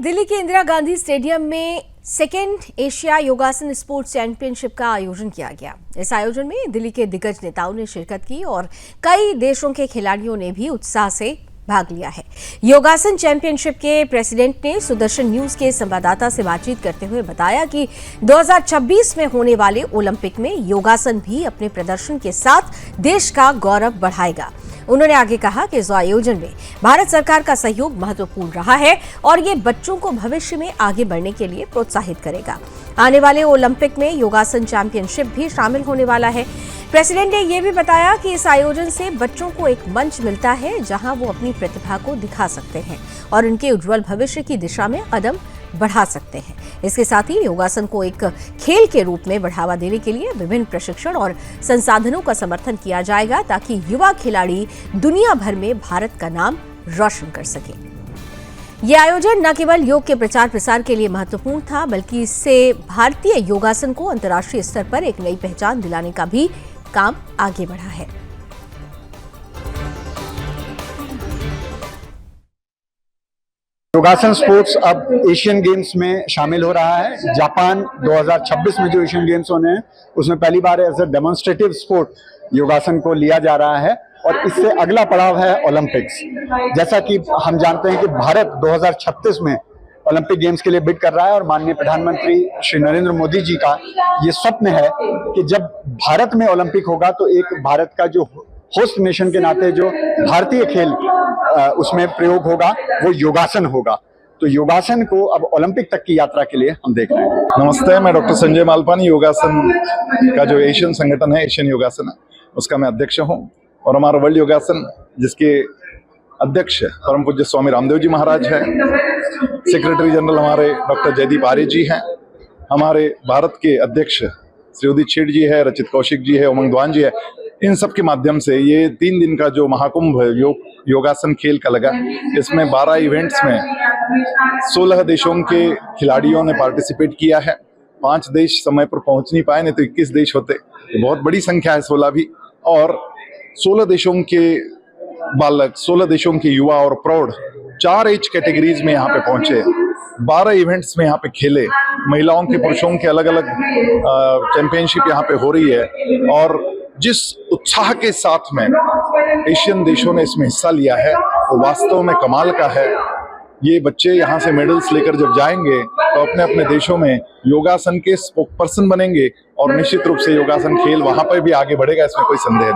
दिल्ली के इंदिरा गांधी स्टेडियम में second Asia योगासन स्पोर्ट्स चैंपियनशिप का आयोजन किया गया। इस आयोजन में दिल्ली के दिग्गज नेताओं ने शिरकत की और कई देशों के खिलाड़ियों ने भी उत्साह से भाग लिया है। योगासन चैंपियनशिप के प्रेसिडेंट ने सुदर्शन न्यूज के संवाददाता से बातचीत करते हुए बताया कि 2026 में होने वाले ओलंपिक में योगासन भी अपने प्रदर्शन के साथ देश का गौरव बढ़ाएगा। उन्होंने आगे कहा कि इस आयोजन में भारत सरकार का सहयोग महत्वपूर्ण रहा है और ये बच्चों को भविष्य में आगे बढ़ने के लिए प्रोत्साहित करेगा। आने वाले ओलंपिक में योगासन चैंपियनशिप भी शामिल होने वाला है। प्रेसिडेंट ने यह भी बताया कि इस आयोजन से बच्चों को एक मंच मिलता है जहां वो अपनी प्रतिभा को दिखा सकते हैं और उनके उज्जवल भविष्य की दिशा में कदम बढ़ा सकते हैं। इसके साथ ही योगासन को एक खेल के रूप में बढ़ावा देने के लिए विभिन्न प्रशिक्षण और संसाधनों का समर्थन किया जाएगा ताकि युवा खिलाड़ी दुनिया भर में भारत का नाम रोशन कर सके। यह आयोजन न केवल योग के प्रचार प्रसार के लिए महत्वपूर्ण था, बल्कि इससे भारतीय योगासन को अंतर्राष्ट्रीय स्तर पर एक नई पहचान दिलाने का भी काम आगे बढ़ा है। योगासन स्पोर्ट्स अब एशियन गेम्स में शामिल हो रहा है। जापान 2026 में जो एशियन गेम्स होने हैं उसमें पहली बार एज ए डेमोन्स्ट्रेटिव स्पोर्ट योगासन को लिया जा रहा है और इससे अगला पड़ाव है ओलंपिक्स। जैसा कि हम जानते हैं कि भारत 2036 में ओलंपिक गेम्स के लिए बिड कर रहा है और माननीय प्रधानमंत्री श्री नरेंद्र मोदी जी का ये स्वप्न है कि जब भारत में ओलंपिक होगा तो एक भारत का जो होस्ट नेशन के नाते जो भारतीय खेल उसमें प्रयोग होगा वो योगासन होगा। तो योगासन को अब ओलंपिक तक की यात्रा के लिए हम देख रहे हैं। नमस्ते, मैं डॉक्टर संजय मालपानी, योगासन का जो एशियन संगठन है, एशियन योगासन है, उसका मैं अध्यक्ष हूं। और हमारा वर्ल्ड योगासन जिसके अध्यक्ष परम पूज्य स्वामी रामदेव जी महाराज हैं, सेक्रेटरी जनरल हमारे डॉक्टर जयदीप आर्य जी हैं, हमारे भारत के अध्यक्ष श्री उदित शेठ जी है, रचित कौशिक जी है, उमंग द्वान जी है। इन सब के माध्यम से ये 3 दिन का जो महाकुंभ योगासन खेल का लगा, इसमें 12 इवेंट्स में 16 देशों के खिलाड़ियों ने पार्टिसिपेट किया है। 5 देश समय पर पहुंच नहीं पाए, नहीं तो 21 देश होते। ये बहुत बड़ी संख्या है 16 भी। और 16 देशों के बालक, 16 देशों के युवा और प्रौढ़ 4 एज कैटेगरीज में यहाँ पे पहुंचे। 12 इवेंट्स में यहाँ पे खेले। महिलाओं के पुरुषों के अलग अलग चैंपियनशिप यहाँ पे हो रही है और जिस उत्साह के साथ में एशियन देशों ने इसमें हिस्सा लिया है वो वास्तव में कमाल का है। ये बच्चे यहाँ से मेडल्स लेकर जब जाएंगे तो अपने अपने देशों में योगासन के स्पोक पर्सन बनेंगे और निश्चित रूप से योगासन खेल वहां पर भी आगे बढ़ेगा, इसमें कोई संदेह नहीं।